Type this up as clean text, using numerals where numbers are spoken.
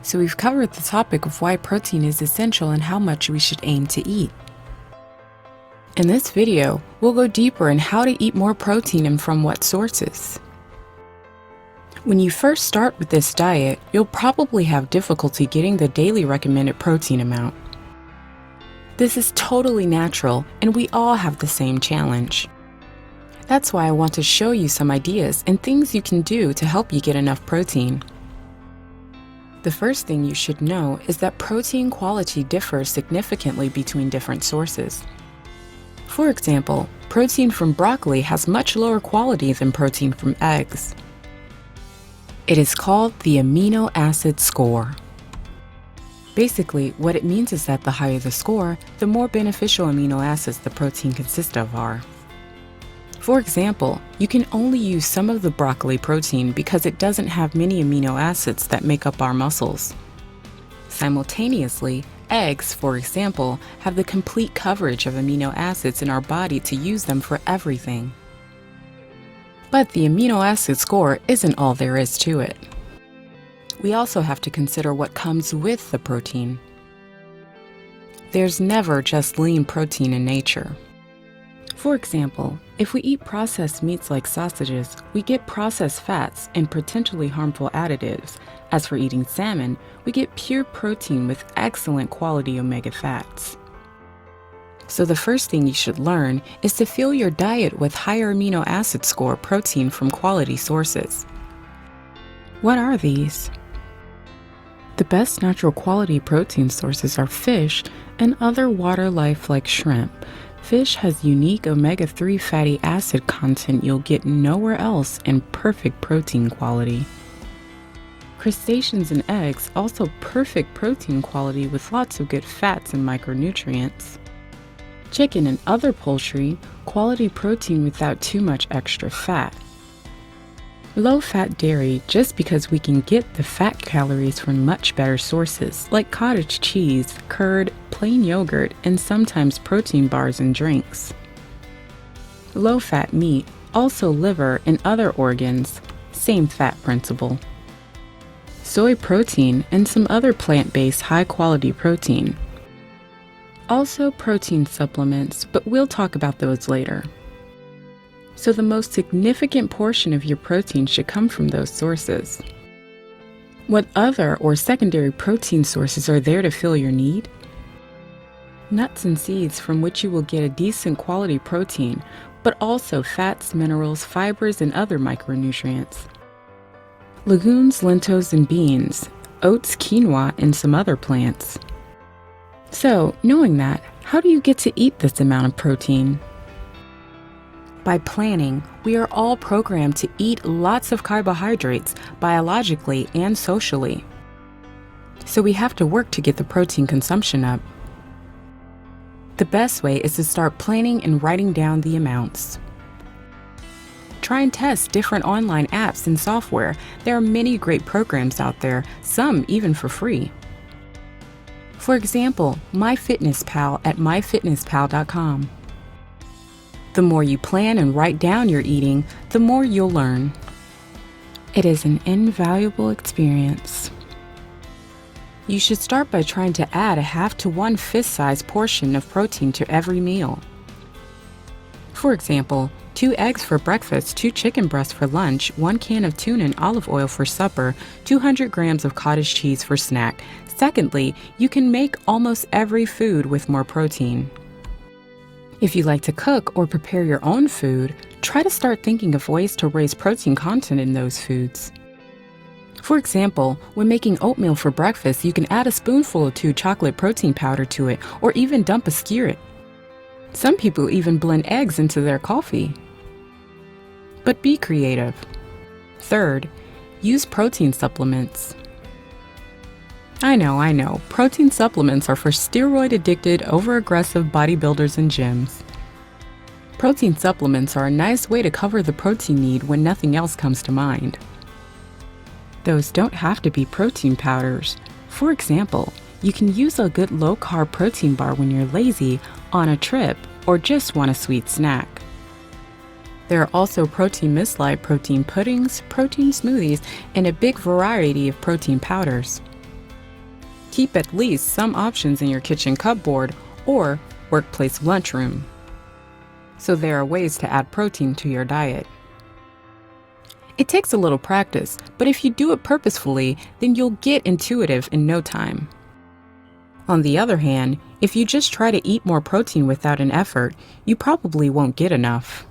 So we've covered the topic of why protein is essential and how much we should aim to eat. In this video, we'll go deeper in how to eat more protein and from what sources. When you first start with this diet, you'll probably have difficulty getting the daily recommended protein amount. This is totally natural, and we all have the same challenge. That's why I want to show you some ideas and things you can do to help you get enough protein. The first thing you should know is that protein quality differs significantly between different sources. For example, protein from broccoli has much lower quality than protein from eggs. It is called the amino acid score. Basically, what it means is that the higher the score, the more beneficial amino acids the protein consists of are. For example, you can only use some of the broccoli protein because it doesn't have many amino acids that make up our muscles. Simultaneously, eggs, for example, have the complete coverage of amino acids in our body to use them for everything. But the amino acid score isn't all there is to it. We also have to consider what comes with the protein. There's never just lean protein in nature. For example, if we eat processed meats like sausages, we get processed fats and potentially harmful additives. As for eating salmon, we get pure protein with excellent quality omega fats. So the first thing you should learn is to fill your diet with higher amino acid score protein from quality sources. What are these? The best natural quality protein sources are fish and other water life like shrimp. Fish has unique omega-3 fatty acid content you'll get nowhere else and perfect protein quality. Crustaceans and eggs also perfect protein quality with lots of good fats and micronutrients. Chicken and other poultry, quality protein without too much extra fat. Low-fat dairy just because we can get the fat calories from much better sources like cottage cheese, curd, plain yogurt, and sometimes protein bars and drinks. Low-fat meat, also liver and other organs, same fat principle. Soy protein and some other plant-based high-quality protein. Also protein supplements, but we'll talk about those later. So the most significant portion of your protein should come from those sources. What other or secondary protein sources are there to fill your need? Nuts and seeds from which you will get a decent quality protein, but also fats, minerals, fibers, and other micronutrients. Legumes, lentils, and beans, oats, quinoa, and some other plants. So, knowing that, how do you get to eat this amount of protein? By planning, we are all programmed to eat lots of carbohydrates biologically and socially. So we have to work to get the protein consumption up. The best way is to start planning and writing down the amounts. Try and test different online apps and software. There are many great programs out there, some even for free. For example, MyFitnessPal at myfitnesspal.com. The more you plan and write down your eating, the more you'll learn. It is an invaluable experience. You should start by trying to add a half to 1/5 size portion of protein to every meal. For example, 2 eggs for breakfast, 2 chicken breasts for lunch, 1 can of tuna and olive oil for supper, 200 grams of cottage cheese for snack. Secondly, you can make almost every food with more protein. If you like to cook or prepare your own food, try to start thinking of ways to raise protein content in those foods. For example, when making oatmeal for breakfast, you can add a spoonful or 2 chocolate protein powder to it, or even dump a skillet. Some people even blend eggs into their coffee. But be creative. Third, use protein supplements. I know, protein supplements are for steroid-addicted, over-aggressive bodybuilders and gyms. Protein supplements are a nice way to cover the protein need when nothing else comes to mind. Those don't have to be protein powders. For example, you can use a good low-carb protein bar when you're lazy, on a trip, or just want a sweet snack. There are also protein muesli, protein puddings, protein smoothies, and a big variety of protein powders. Keep at least some options in your kitchen cupboard or workplace lunchroom, so there are ways to add protein to your diet. It takes a little practice, but if you do it purposefully, then you'll get intuitive in no time. On the other hand, if you just try to eat more protein without an effort, you probably won't get enough.